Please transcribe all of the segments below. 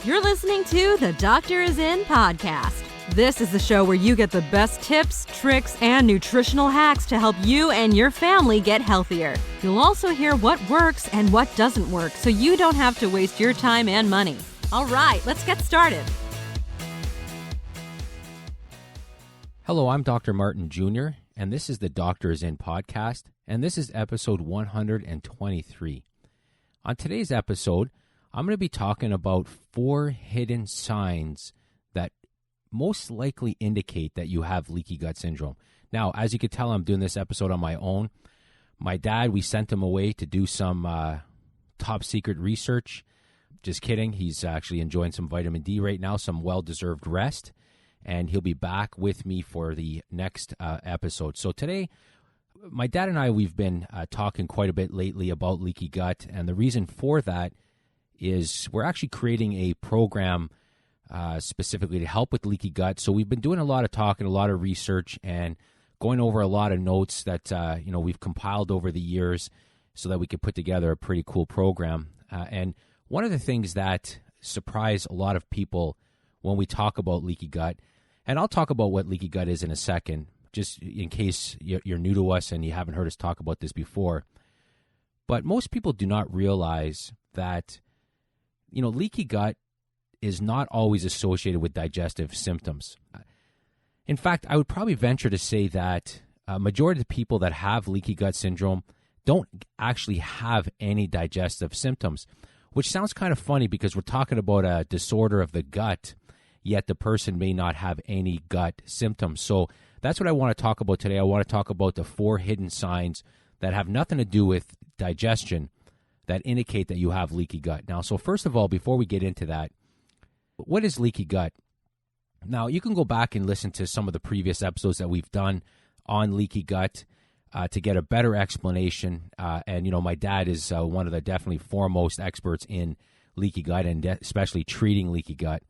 You're listening to the Doctor Is In podcast. This is the show where you get the best tips, tricks, and nutritional hacks to help you and your family get healthier. You'll also hear what works and what doesn't work so you don't have to waste your time and money. All right, let's get started. Hello, I'm Dr. Martin Jr., and this is the Doctor Is In podcast, and this is episode 123. On today's episode, I'm going to be talking about 4 hidden signs that most likely indicate that you have leaky gut syndrome. Now, as you can tell, I'm doing this episode on my own. My dad, we sent him away to do some top secret research. Just kidding. He's actually enjoying some vitamin D right now, some well-deserved rest, and he'll be back with me for the next episode. So today, my dad and I, we've been talking quite a bit lately about leaky gut, and the reason for that is we're actually creating a program specifically to help with leaky gut. So we've been doing a lot of talking, a lot of research, and going over a lot of notes that we've compiled over the years so that we could put together a pretty cool program. And one of the things that surprise a lot of people when we talk about leaky gut, and I'll talk about what leaky gut is in a second, just in case you're new to us and you haven't heard us talk about this before. But most people do not realize that, leaky gut is not always associated with digestive symptoms. In fact, I would probably venture to say that a majority of the people that have leaky gut syndrome don't actually have any digestive symptoms, which sounds kind of funny because we're talking about a disorder of the gut, yet the person may not have any gut symptoms. So that's what I want to talk about today. I want to talk about the 4 hidden signs that have nothing to do with digestion that indicate that you have leaky gut. Now, so first of all, before we get into that, what is leaky gut? Now, you can go back and listen to some of the previous episodes that we've done on leaky gut to get a better explanation. And my dad is one of the definitely foremost experts in leaky gut and especially treating leaky gut.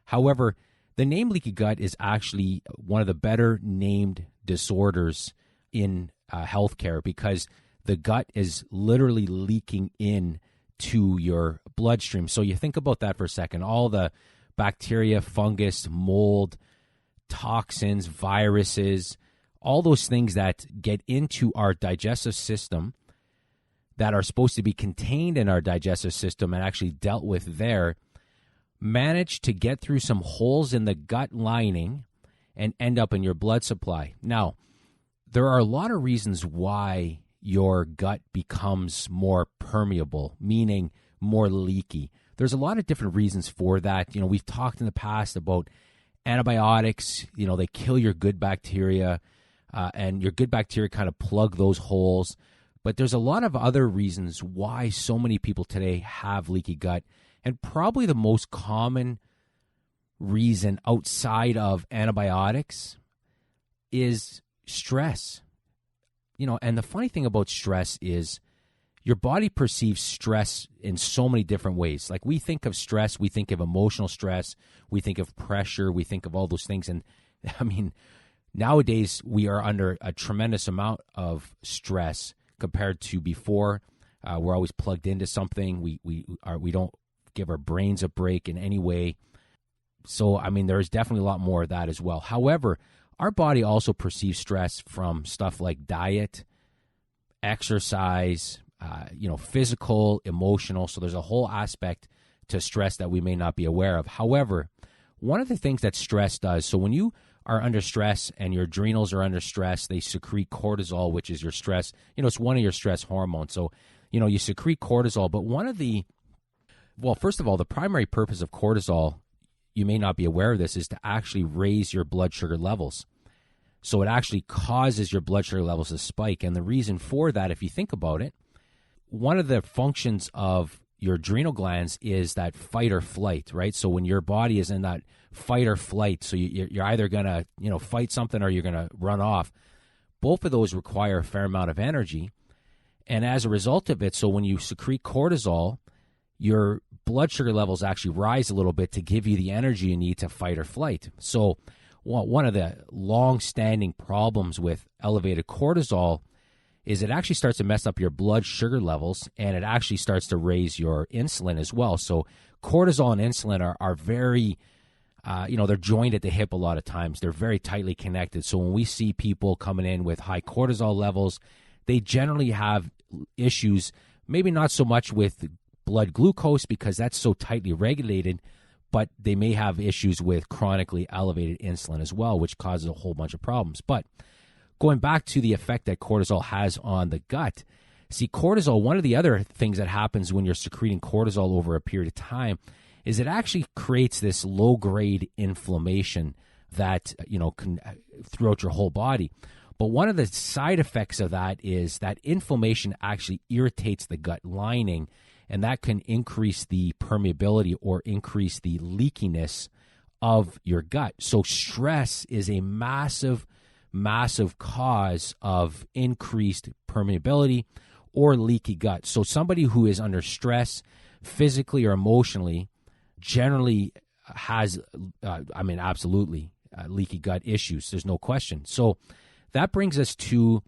However, the name leaky gut is actually one of the better named disorders in healthcare because the gut is literally leaking in to your bloodstream. So you think about that for a second. All the bacteria, fungus, mold, toxins, viruses, all those things that get into our digestive system that are supposed to be contained in our digestive system and actually dealt with there, manage to get through some holes in the gut lining and end up in your blood supply. Now, there are a lot of reasons why your gut becomes more permeable, meaning more leaky. There's a lot of different reasons for that. We've talked in the past about antibiotics. They kill your good bacteria, and your good bacteria kind of plug those holes. But there's a lot of other reasons why so many people today have leaky gut. And probably the most common reason outside of antibiotics is stress. And the funny thing about stress is your body perceives stress in so many different ways. Like we think of stress, we think of emotional stress, we think of pressure, we think of all those things. And nowadays we are under a tremendous amount of stress compared to before. We're always plugged into something. We don't give our brains a break in any way. So, there's definitely a lot more of that as well. However, our body also perceives stress from stuff like diet, exercise, physical, emotional. So there's a whole aspect to stress that we may not be aware of. However, one of the things that stress does, so when you are under stress and your adrenals are under stress, they secrete cortisol, which is your stress. It's one of your stress hormones. So, you secrete cortisol. But first of all, the primary purpose of cortisol, you may not be aware of this, is to actually raise your blood sugar levels. So it actually causes your blood sugar levels to spike. And the reason for that, if you think about it, one of the functions of your adrenal glands is that fight or flight, right? So when your body is in that fight or flight, so you're either going to, fight something or you're going to run off. Both of those require a fair amount of energy. And as a result of it, so when you secrete cortisol, your blood sugar levels actually rise a little bit to give you the energy you need to fight or flight. So one of the long-standing problems with elevated cortisol is it actually starts to mess up your blood sugar levels, and it actually starts to raise your insulin as well. So cortisol and insulin are very, they're joined at the hip a lot of times. They're very tightly connected. So when we see people coming in with high cortisol levels, they generally have issues, maybe not so much with blood glucose because that's so tightly regulated, but they may have issues with chronically elevated insulin as well, which causes a whole bunch of problems. But going back to the effect that cortisol has on the gut, see, cortisol, one of the other things that happens when you're secreting cortisol over a period of time is it actually creates this low-grade inflammation that, can throughout your whole body. But one of the side effects of that is that inflammation actually irritates the gut lining, and that can increase the permeability or increase the leakiness of your gut. So stress is a massive, massive cause of increased permeability or leaky gut. So somebody who is under stress, physically or emotionally, generally has, absolutely leaky gut issues. There's no question. So that brings us to,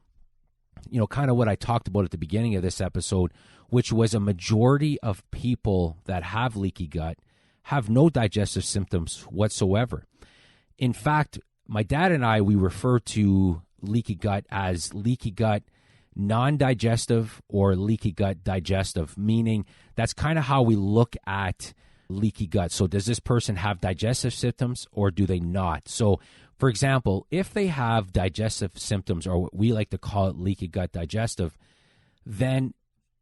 kind of what I talked about at the beginning of this episode, which was a majority of people that have leaky gut have no digestive symptoms whatsoever. In fact, my dad and I, we refer to leaky gut as leaky gut non-digestive or leaky gut digestive, meaning that's kind of how we look at leaky gut. So does this person have digestive symptoms or do they not? So, for example, if they have digestive symptoms, or what we like to call it leaky gut digestive, then,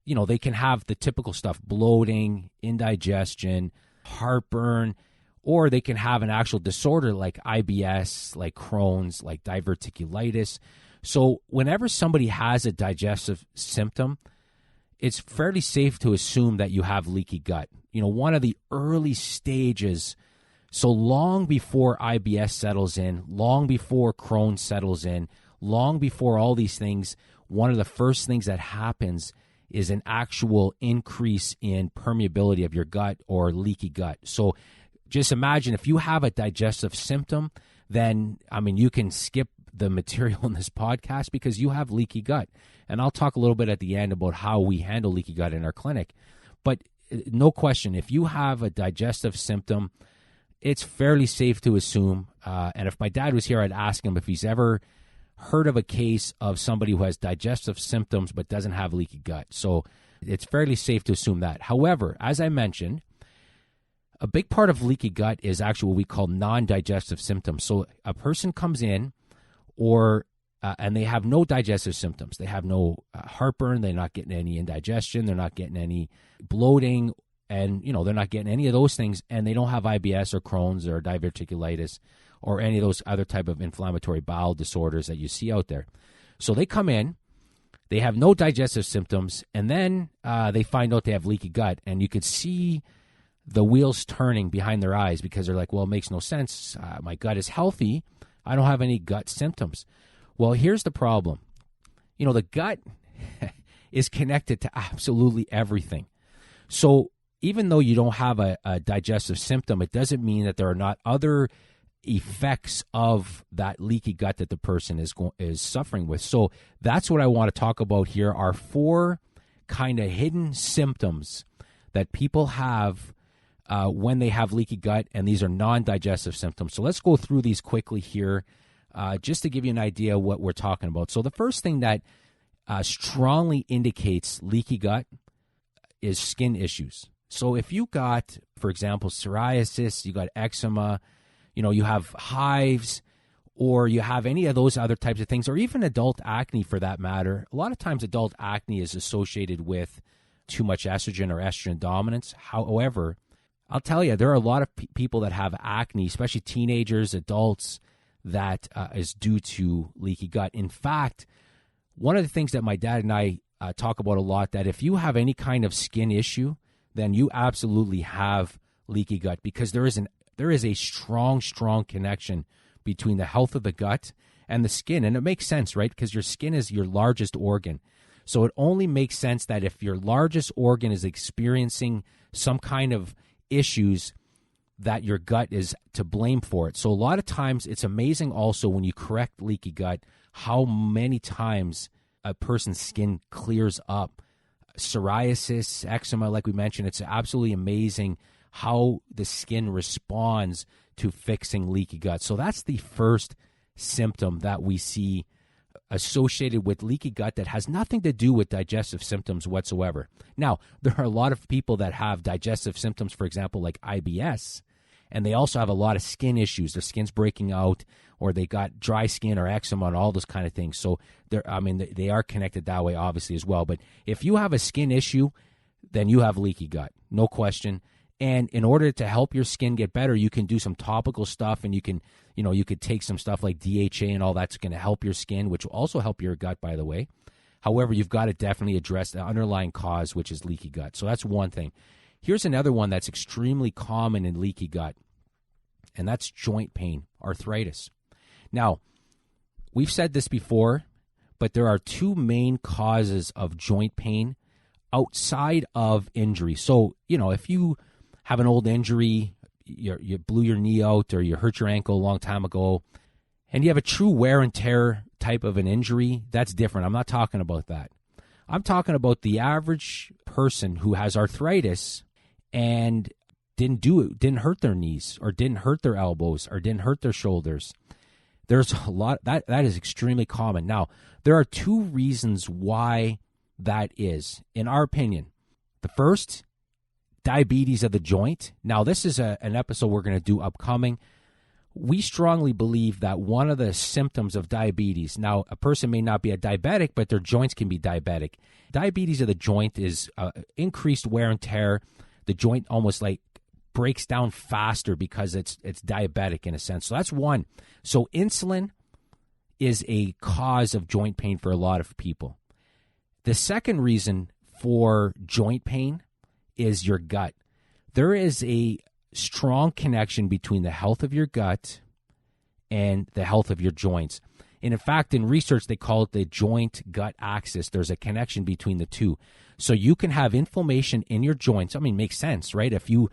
they can have the typical stuff, bloating, indigestion, heartburn, or they can have an actual disorder like IBS, like Crohn's, like diverticulitis. So whenever somebody has a digestive symptom, it's fairly safe to assume that you have leaky gut. One of the early stages, so long before IBS settles in, long before Crohn's settles in, long before all these things, one of the first things that happens is an actual increase in permeability of your gut or leaky gut. So just imagine if you have a digestive symptom, then, you can skip the material in this podcast because you have leaky gut. And I'll talk a little bit at the end about how we handle leaky gut in our clinic. But no question, if you have a digestive symptom, it's fairly safe to assume, and if my dad was here, I'd ask him if he's ever heard of a case of somebody who has digestive symptoms but doesn't have leaky gut. So it's fairly safe to assume that. However, as I mentioned, a big part of leaky gut is actually what we call non-digestive symptoms. So a person comes in and they have no digestive symptoms. They have no heartburn. They're not getting any indigestion. They're not getting any bloating. And, they're not getting any of those things. And they don't have IBS or Crohn's or diverticulitis or any of those other type of inflammatory bowel disorders that you see out there. So they come in, they have no digestive symptoms, and then they find out they have leaky gut. And you could see the wheels turning behind their eyes because they're like, well, it makes no sense. My gut is healthy. I don't have any gut symptoms. Well, here's the problem. The gut is connected to absolutely everything. So even though you don't have a digestive symptom, it doesn't mean that there are not other effects of that leaky gut that the person is suffering with. So that's what I want to talk about here are 4 kind of hidden symptoms that people have when they have leaky gut, and these are non-digestive symptoms. So let's go through these quickly here just to give you an idea what we're talking about. So the first thing that strongly indicates leaky gut is skin issues. So if you got, for example, psoriasis, you got eczema, you have hives, or you have any of those other types of things, or even adult acne for that matter. A lot of times adult acne is associated with too much estrogen or estrogen dominance. However, I'll tell you, there are a lot of people that have acne, especially teenagers, adults, that is due to leaky gut. In fact, one of the things that my dad and I talk about a lot, that if you have any kind of skin issue, then you absolutely have leaky gut, because there is a strong connection between the health of the gut and the skin. And it makes sense, right? Because your skin is your largest organ. So it only makes sense that if your largest organ is experiencing some kind of issues, that your gut is to blame for it. So a lot of times it's amazing also when you correct leaky gut, how many times a person's skin clears up. Psoriasis, eczema, like we mentioned, it's absolutely amazing how the skin responds to fixing leaky gut. So that's the first symptom that we see associated with leaky gut that has nothing to do with digestive symptoms whatsoever. Now, there are a lot of people that have digestive symptoms, for example, like IBS, and they also have a lot of skin issues. Their skin's breaking out, or they got dry skin or eczema and all those kind of things. So they are connected that way, obviously, as well. But if you have a skin issue, then you have leaky gut, no question. And in order to help your skin get better, you can do some topical stuff, and you could take some stuff like DHA and all that's going to help your skin, which will also help your gut, by the way. However, you've got to definitely address the underlying cause, which is leaky gut. So that's one thing. Here's another one that's extremely common in leaky gut, and that's joint pain, arthritis. Now, we've said this before, but there are two main causes of joint pain outside of injury. So, if you have an old injury, you blew your knee out or you hurt your ankle a long time ago, and you have a true wear and tear type of an injury, that's different. I'm not talking about that. I'm talking about the average person who has arthritis and didn't hurt their knees or didn't hurt their elbows or didn't hurt their shoulders. There's a lot that is extremely common. Now, there are two reasons why that is, in our opinion. The first, diabetes of the joint. Now, this is an episode we're going to do upcoming. We strongly believe that one of the symptoms of diabetes, now a person may not be a diabetic, but their joints can be diabetic. Diabetes of the joint is increased wear and tear. The joint almost like breaks down faster because it's diabetic in a sense. So that's one. So insulin is a cause of joint pain for a lot of people. The second reason for joint pain is your gut. There is a strong connection between the health of your gut and the health of your joints. And in fact, in research, they call it the joint-gut axis. There's a connection between the two. So you can have inflammation in your joints. I mean, it makes sense, right? If you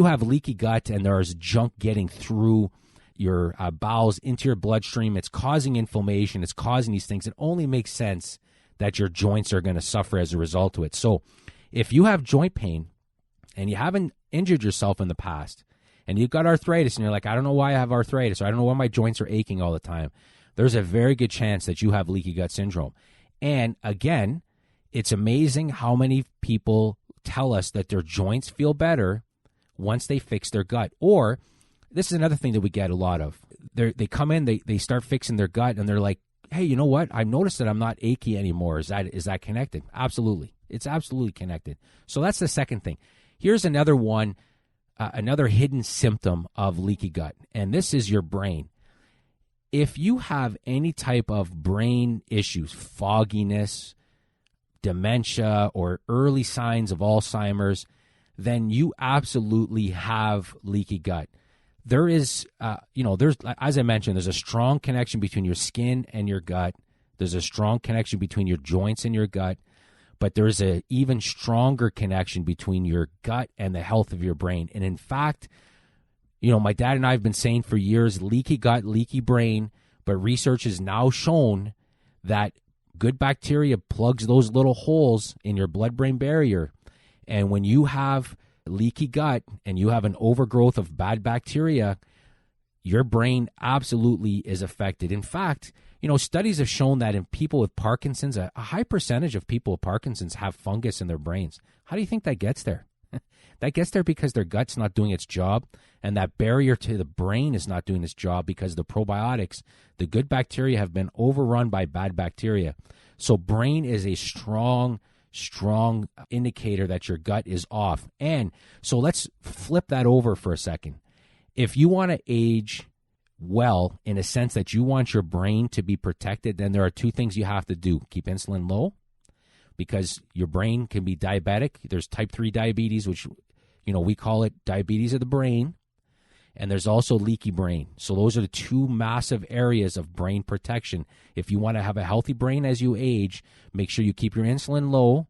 have leaky gut and there's junk getting through your bowels into your bloodstream, it's causing inflammation, it's causing these things. It only makes sense that your joints are going to suffer as a result of it. So if you have joint pain and you haven't injured yourself in the past and you've got arthritis and you're like, I don't know why I have arthritis, or I don't know why my joints are aching all the time, there's a very good chance that you have leaky gut syndrome. And again, it's amazing how many people tell us that their joints feel better once they fix their gut. Or this is another thing that we get a lot of. They come in, they start fixing their gut, and they're like, hey, you know what? I've noticed that I'm not achy anymore. Is that connected? Absolutely. It's absolutely connected. So that's the second thing. Here's another one, another hidden symptom of leaky gut, and this is your brain. If you have any type of brain issues, fogginess, dementia, or early signs of Alzheimer's, then you absolutely have leaky gut. There is, there's, as I mentioned, there's a strong connection between your skin and your gut. There's a strong connection between your joints and your gut, but there's an even stronger connection between your gut and the health of your brain. And in fact, my dad and I have been saying for years, leaky gut, leaky brain, but research has now shown that good bacteria plugs those little holes in your blood-brain barrier. And when you have leaky gut and you have an overgrowth of bad bacteria, your brain absolutely is affected. In fact, studies have shown that in people with Parkinson's, a high percentage of people with Parkinson's have fungus in their brains. How do you think that gets there? That gets there because their gut's not doing its job, and that barrier to the brain is not doing its job because the probiotics, the good bacteria, have been overrun by bad bacteria. So brain is a strong indicator that your gut is off. And so let's flip that over for a second. If you want to age well, in a sense that you want your brain to be protected, then there are two things you have to do. Keep insulin low, because your brain can be diabetic. There's type 3 diabetes, which we call it diabetes of the brain. And there's also leaky brain. So those are the two massive areas of brain protection. If you want to have a healthy brain as you age, make sure you keep your insulin low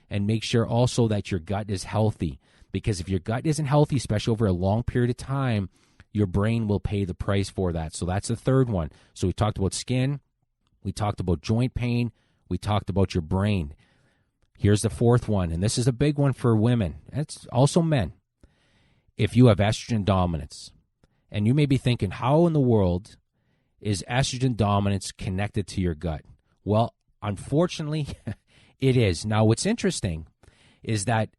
and make sure also that your gut is healthy. Because if your gut isn't healthy, especially over a long period of time, your brain will pay the price for that. So that's the third one. So we talked about skin. We talked about joint pain. We talked about your brain. Here's the fourth one, and this is a big one for women. It's also men. if you have estrogen dominance. And you may be thinking, how in the world is estrogen dominance connected to your gut? Well, unfortunately, it is. Now, what's interesting is that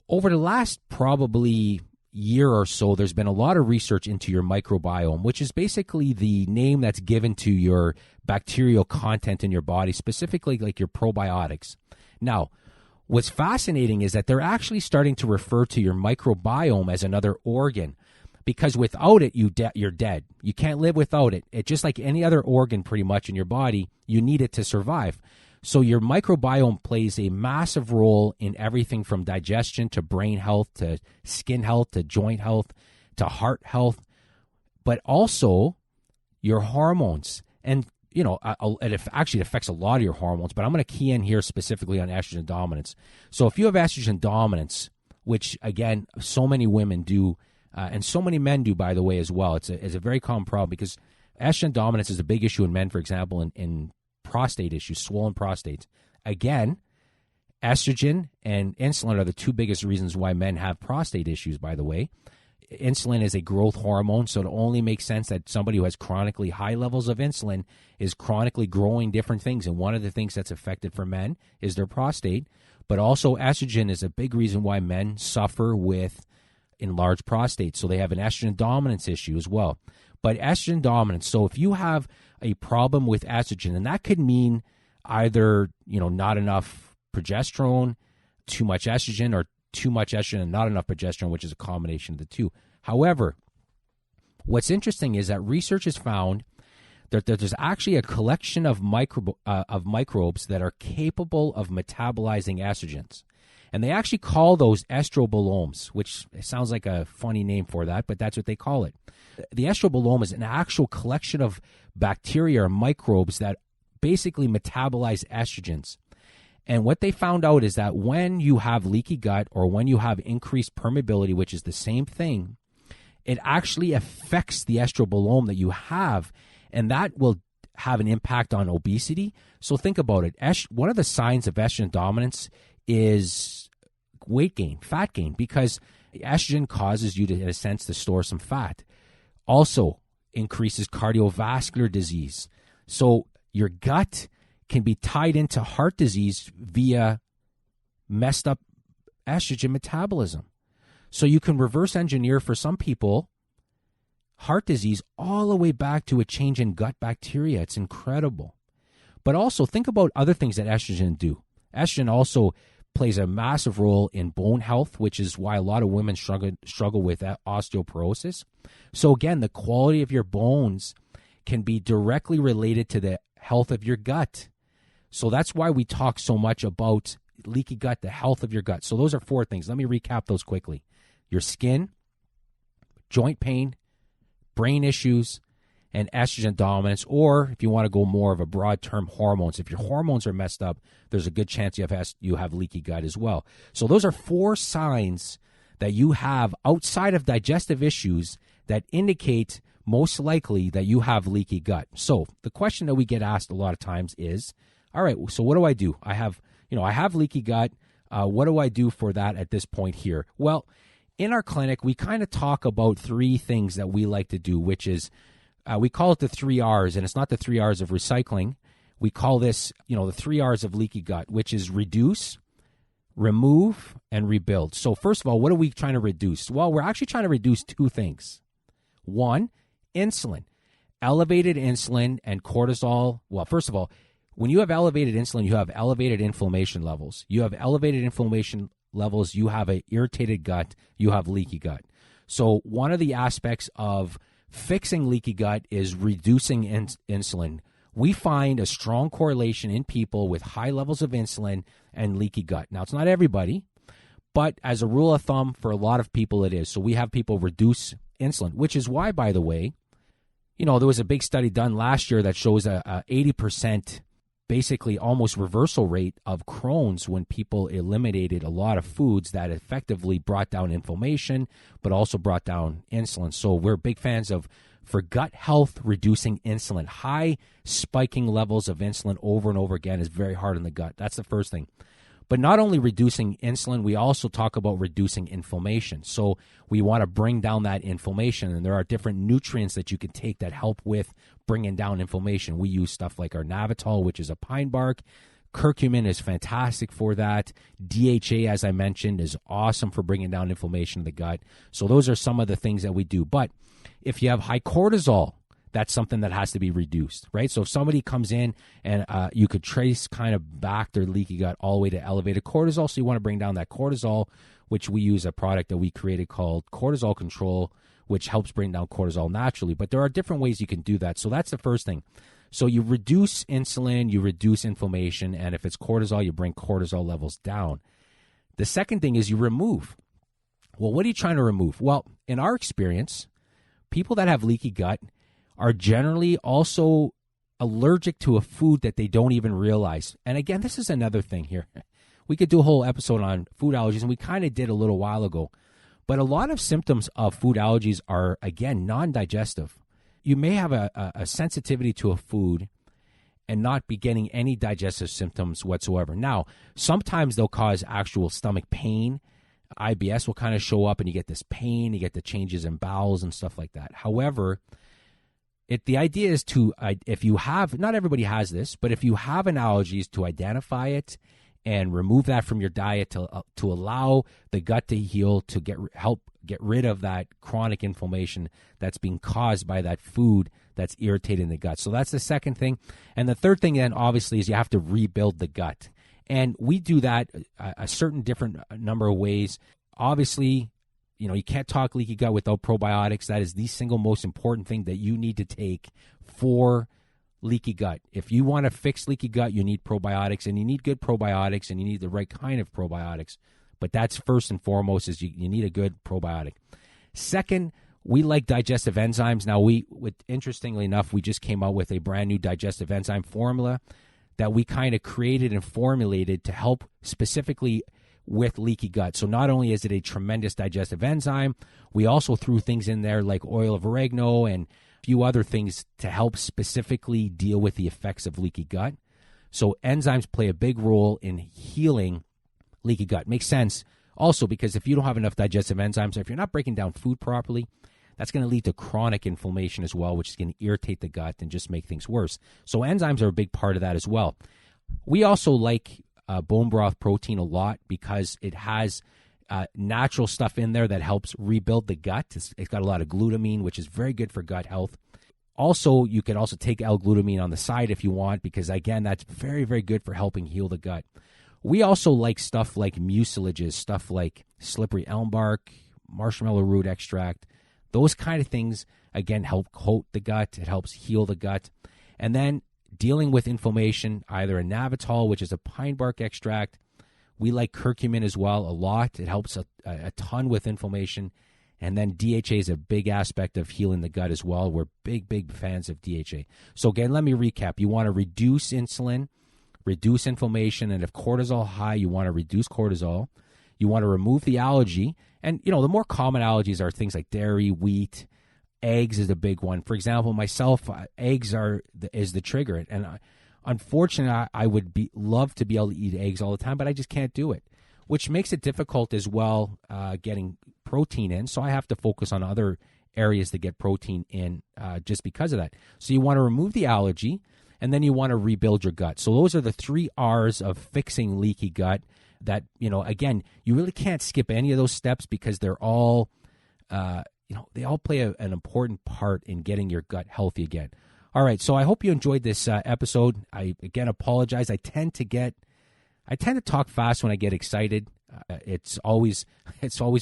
over the last probably year or so, there's been a lot of research into your microbiome, which is basically the name that's given to your bacterial content in your body, specifically like your probiotics. Now, what's fascinating is that they're actually starting to refer to your microbiome as another organ, because without it, you're dead. You can't live without it. It's just like any other organ pretty much in your body. You need it to survive. So your microbiome plays a massive role in everything from digestion to brain health to skin health to joint health to heart health, but also your hormones. And, you know, it actually affects a lot of your hormones, but I'm going to key in here specifically on estrogen dominance. So if you have estrogen dominance, which, again, so many women do, and so many men do, by the way, as well, it's a very common problem because estrogen dominance is a big issue in men, for example, in prostate issues, swollen prostates. Again, estrogen and insulin are the two biggest reasons why men have prostate issues, by the way. Insulin is a growth hormone, so it only makes sense that somebody who has chronically high levels of insulin is chronically growing different things. And one of the things that's affected for men is their prostate. But also estrogen is a big reason why men suffer with enlarged prostates. So they have an estrogen dominance issue as well. But estrogen dominance, so if you have a problem with estrogen, and that could mean either, you know, not enough progesterone, too much estrogen, or too much estrogen and not enough progesterone, which is a combination of the two. However, what's interesting is that research has found that there's actually a collection of microbes that are capable of metabolizing estrogens. And they actually call those estrobolomes, which sounds like a funny name for that, but that's what they call it. The estrobolome is an actual collection of bacteria or microbes that basically metabolize estrogens. And what they found out is that when you have leaky gut or when you have increased permeability, which is the same thing, it actually affects the estrobolome that you have, and that will have an impact on obesity. So think about it. One of the signs of estrogen dominance is weight gain, fat gain, because estrogen causes you to, in a sense, to store some fat. Also increases cardiovascular disease. So your gut can be tied into heart disease via messed up estrogen metabolism. So you can reverse engineer for some people heart disease all the way back to a change in gut bacteria. It's incredible. But also think about other things that estrogen do. Estrogen also plays a massive role in bone health, which is why a lot of women struggle with osteoporosis. So again, the quality of your bones can be directly related to the health of your gut. So that's why we talk so much about leaky gut, the health of your gut. So those are four things. Let me recap those quickly. Your skin, joint pain, brain issues, and estrogen dominance, or if you want to go more of a broad term, hormones. If your hormones are messed up, there's a good chance you have leaky gut as well. So those are four signs that you have outside of digestive issues that indicate most likely that you have leaky gut. So the question that we get asked a lot of times is, all right, so what do I do? I have leaky gut. What do I do for that at this point here? Well, in our clinic, we kind of talk about three things that we like to do, which is we call it the 3 R's, and it's not the 3 R's of recycling. We call this, the 3 R's of leaky gut, which is reduce, remove, and rebuild. So first of all, what are we trying to reduce? Well, we're actually trying to reduce two things. One, insulin. Elevated insulin and cortisol. Well, first of all, when you have elevated insulin, you have elevated inflammation levels. You have elevated inflammation levels, you have an irritated gut, you have leaky gut. So one of the aspects of fixing leaky gut is reducing insulin. We find a strong correlation in people with high levels of insulin and leaky gut. Now, it's not everybody, but as a rule of thumb, for a lot of people it is. So we have people reduce insulin, which is why, by the way, there was a big study done last year that shows a 80% basically almost reversal rate of Crohn's when people eliminated a lot of foods that effectively brought down inflammation, but also brought down insulin. So we're big fans of, for gut health, reducing insulin. High spiking levels of insulin over and over again is very hard on the gut. That's the first thing. But not only reducing insulin, we also talk about reducing inflammation. So we want to bring down that inflammation, and there are different nutrients that you can take that help with bringing down inflammation. We use stuff like our Navitol, which is a pine bark. Curcumin is fantastic for that. DHA, as I mentioned, is awesome for bringing down inflammation of the gut. So those are some of the things that we do. But if you have high cortisol, that's something that has to be reduced, right? So if somebody comes in and you could trace kind of back their leaky gut all the way to elevated cortisol, so you want to bring down that cortisol, which we use a product that we created called Cortisol Control, which helps bring down cortisol naturally. But there are different ways you can do that. So that's the first thing. So you reduce insulin, you reduce inflammation, and if it's cortisol, you bring cortisol levels down. The second thing is you remove. Well, what are you trying to remove? Well, in our experience, people that have leaky gut are generally also allergic to a food that they don't even realize. And again, this is another thing here. We could do a whole episode on food allergies, and we kind of did a little while ago. But a lot of symptoms of food allergies are, again, non-digestive. You may have a sensitivity to a food and not be getting any digestive symptoms whatsoever. Now, sometimes they'll cause actual stomach pain. IBS will kind of show up, and you get this pain, you get the changes in bowels and stuff like that. However, the idea is to, if you have, not everybody has this, but if you have an allergy, is to identify it and remove that from your diet to allow the gut to heal, to help get rid of that chronic inflammation that's being caused by that food that's irritating the gut. So that's the second thing. And the third thing then obviously is you have to rebuild the gut. And we do that a certain different number of ways. Obviously, you can't talk leaky gut without probiotics. That is the single most important thing that you need to take for leaky gut. If you want to fix leaky gut, you need probiotics, and you need good probiotics, and you need the right kind of probiotics. But that's first and foremost, is you need a good probiotic. Second, we like digestive enzymes. Now, interestingly enough, we just came out with a brand new digestive enzyme formula that we kind of created and formulated to help specifically with leaky gut. So not only is it a tremendous digestive enzyme, we also threw things in there like oil of oregano and a few other things to help specifically deal with the effects of leaky gut. So enzymes play a big role in healing leaky gut. Makes sense also because if you don't have enough digestive enzymes, or if you're not breaking down food properly, that's going to lead to chronic inflammation as well, which is going to irritate the gut and just make things worse. So enzymes are a big part of that as well. We also like bone broth protein a lot because it has natural stuff in there that helps rebuild the gut. It's got a lot of glutamine, which is very good for gut health. Also, you can also take L-glutamine on the side if you want, because again, that's very, very good for helping heal the gut. We also like stuff like mucilages, stuff like slippery elm bark, marshmallow root extract. Those kind of things, again, help coat the gut. It helps heal the gut. And then dealing with inflammation, either a Navitol, which is a pine bark extract. We like curcumin as well a lot. It helps a ton with inflammation. And then DHA is a big aspect of healing the gut as well. We're big, big fans of DHA. So again, let me recap. You want to reduce insulin, reduce inflammation, and if cortisol high, you want to reduce cortisol. You want to remove the allergy. And, the more common allergies are things like dairy, wheat, eggs is a big one. For example, myself, eggs is the trigger. And unfortunately, I would love to be able to eat eggs all the time, but I just can't do it, which makes it difficult as well getting protein in. So I have to focus on other areas to get protein in just because of that. So you want to remove the allergy, and then you want to rebuild your gut. So those are the 3 R's of fixing leaky gut that, again, you really can't skip any of those steps because they're all, they all play an important part in getting your gut healthy again. All right, so I hope you enjoyed this episode. I, again, apologize. I tend to talk fast when I get excited. It's always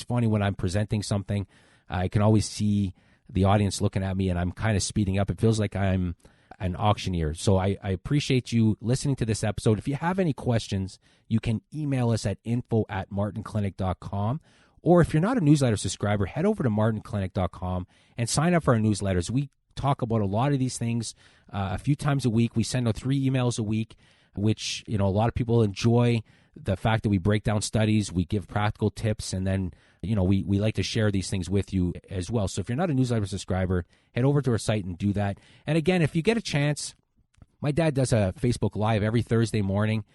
funny when I'm presenting something. I can always see the audience looking at me, and I'm kind of speeding up. It feels like I'm an auctioneer. So I appreciate you listening to this episode. If you have any questions, you can email us at info@martinclinic.com. Or if you're not a newsletter subscriber, head over to martinclinic.com and sign up for our newsletters. We talk about a lot of these things a few times a week. We send out 3 emails a week, which, a lot of people enjoy the fact that we break down studies, we give practical tips, and then, we like to share these things with you as well. So if you're not a newsletter subscriber, head over to our site and do that. And again, if you get a chance, my dad does a Facebook Live every Thursday morning.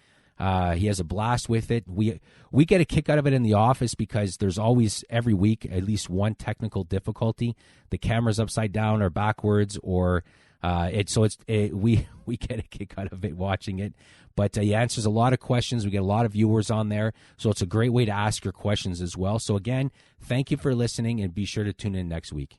He has a blast with it. We get a kick out of it in the office because there's always, every week, at least one technical difficulty. The camera's upside down or backwards, or we get a kick out of it watching it. But he answers a lot of questions. We get a lot of viewers on there, so it's a great way to ask your questions as well. So again, thank you for listening, and be sure to tune in next week.